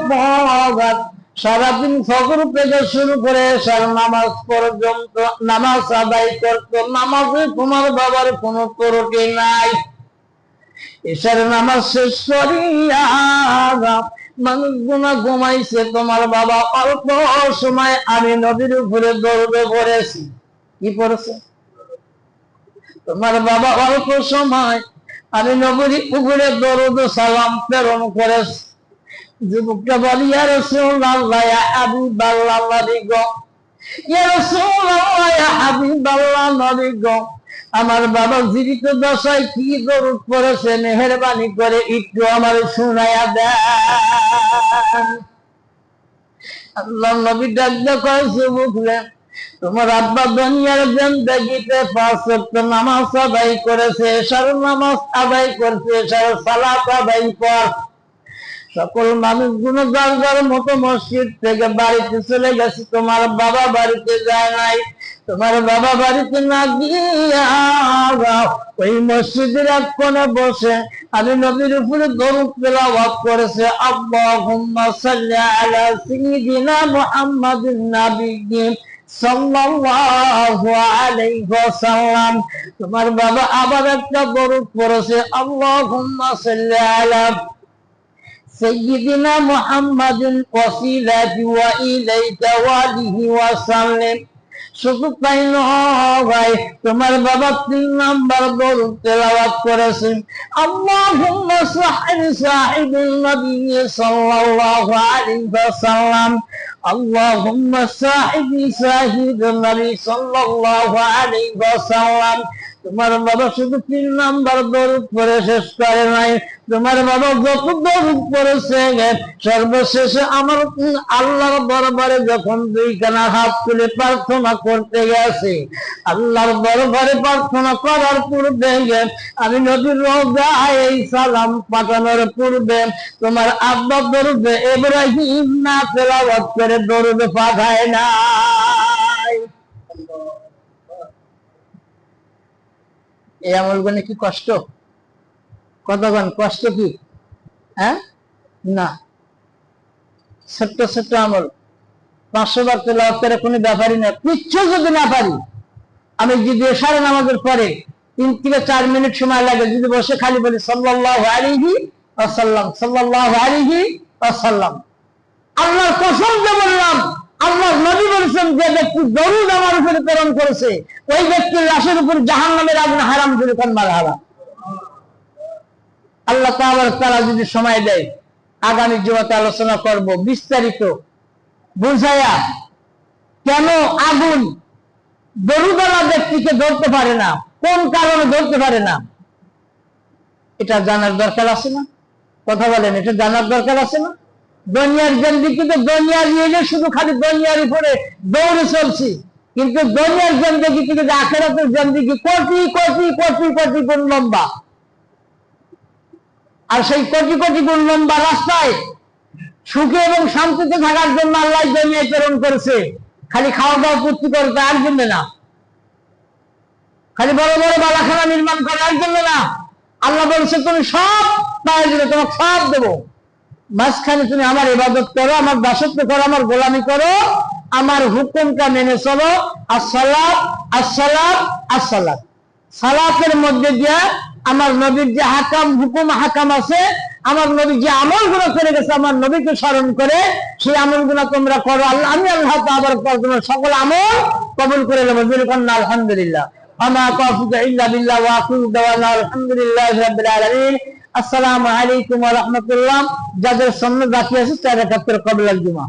পর সারাদিন ফজর থেকে শুরু করে এশার নামাজ পর্যন্ত নামাজ আদায় করতো। নামাজে তোমার বাবার কোনো ত্রুটি নাই। এশার নামাজ শেষ করিয়া মানুষ গুনা ঘুমাইছে, তোমার বাবা অল্প সময় আমি নবীর উপরে দৌড়ে পড়েছি। কি পড়েছে? তোমার বাবা অল্প সময় আমি নবীর উপরে দরুদ সালাম প্রেরণ করেছি। যুবকটা বলি, ইয়া রাসূলুল্লাহ ইয়া হাবিবাল্লাহ নবী গো, ইয়া রাসূলুল্লাহ ইয়া হাবিবাল্লাহ নবী গো, আমার বাবা জীবিত দশায় কি দরুদ পড়েছে মেহেরবানি করে একটু আমার শোনায়া দেন। আল্লাহ নবী ডাক দিয়ে কয়, যুবকরে তোমার আব্বা দুনিয়ার জিন্দেগিতে 5 ওয়াক্ত নামাজ আদায় করেছে, এশার নামাজ আদায় করছে, এশার সালাত আদায় কর। সকল মানুষগুলো যার যার মতো মসজিদ থেকে বাড়িতে চলে গেছে, তোমার বাবা বাড়িতে যায় নাই। তোমার বাবা বাড়িতে না গিয়া ওই মসজিদের এক কোণে বসে আমি নবীর উপরে দরুদ তেলাওয়াত করেছে। আল্লাহুম্মা সাল্লি আলা সাইয়্যিদিনা মুহাম্মাদিন নাবিয়্যিন সাল্লাল্লাহু আলাইহি ওয়াসাল্লাম। তোমার বাবা আবার একটা দরুদ পড়েছে, আল্লাহুম্মা সাল্লি আলা সাইয়্যিদিনা মুহাম্মাদিন ওয়াসিলাতি ওয়া ইলাইকা ওয়ালিহি ওয়াসাল্লাম। শুধু তাই নয়, তোমার বাবা 3 নাম্বার দরুদ তেলাওয়াত করেছেন, আল্লাহুম্মা সাহিবিন নবী সাল্লাল্লাহু আলাইহি ওয়াসাল্লাম, আল্লাহুম্মা সাহিবিন নবী সাল্লাল্লাহু আলাইহি ওয়াসাল্লাম। তোমার বাবা শুধু 3 নাম্বার দরুদ পড়ে শেষ করে নাই। তোমার বাবা যত দরুদ পড়েছে সর্বশেষে আমার আল্লাহর দরবারে যখন 2খানা হাত তুলে প্রার্থনা করতে গেছে, আল্লাহর দরবারে প্রার্থনা করার পূর্বে আমি নবীর রওজায় এই সালাম পাঠানোর পূর্বে তোমার আব্বা দরুদে ইব্রাহিম না তেলাওয়াত করে দরুদ পাঠায় নাই। এই আমলগুলো কি কষ্ট? কতক্ষণ কষ্ট? কি হ্যাঁ না, ছোট্ট ছোট্ট আমল 500 বার তেলাওয়াত করে কোনো ব্যাপারই না। কিচ্ছু যদি না পারি, আমি যদি এশার নামাজের পরে 3 থেকে 4 মিনিট সময় লাগে, যদি বসে খালি বলি সাল্লাল্লাহু আলাইহি ওয়াসাল্লাম, সাল্লাল্লাহু আলাইহি ওয়াসাল্লাম, আল্লাহর কসম দিয়ে বললাম, আল্লাহর নবী বলেছেন যে ব্যক্তি দরুদ আমার উপরে প্রেরণ করেছে ওই ব্যক্তির লাশের উপর জাহান্নামের আগুন হারাম করে কোন মারহাবা। আল্লাহ তাআলা যদি সময় দেয় আগামী জুমাতে আলোচনা করব বিস্তারিত বুঝায়া কেন আগুন দরুদওয়ালা ব্যক্তিকে ধরতে পারে না, কোন কারণে ধরতে পারে না, এটা জানার দরকার আছে না? কথা বলেন, এটা জানার দরকার আছে না? দুনিয়ার জিন্দেগি তো দুনিয়ার নিয়ে শুধু খালি দুনিয়ার উপরে দৌড়ে চলছি, কিন্তু দুনিয়ার জিন্দেগি থেকে যে আখিরাতের জিন্দেগি কোটি কোটি কোটি কোটি গুণ লম্বা। আর সেই কোটি কোটি গুণ লম্বা রাস্তায় সুখে এবং শান্তিতে থাকার জন্য আল্লাহ দুনিয়ায় প্রেরণ করেছে। খালি খাওয়া দাওয়া পূর্তি করে তার জন্য না, খালি বড় বড় বালাখানা নির্মাণ করার জন্য না। আল্লাহ বলছে তুমি সব পাই দিলে, তোমাকে সব দেবো, মাঝখানে তুমি আমার ইবাদত করো, আমার দাসত্ব করো, আমার গোলামি করো, আমার হুকুমটা মেনে চলো। আসসালাত আসসালাত আসসালাত, সালাতের মধ্যে দিয়ে আমার নবীর যে হাকাম হুকুম হাকাম আছে, আমার নবী যে আমলগুলো করে গেছে আমার নবীকে স্মরণ করে সেই আমলগুলো তোমরা করো। আল্লাহ আমি আল্লাহ তাআলা তোমার সকল আমল কবুল করে নেব। আলহামদুলিল্লাহ, আমা তাওফিক ইল্লা বিল্লাহ ওয়া আখিরু দাওয়ানা আলহামদুলিল্লাহি রাব্বিল আলামিন। আসসালামু আলাইকুম ওয়া রাহমাতুল্লাহ। যাদের সামনে বাকি আছে 4 রাকাতের কবুল জুমা।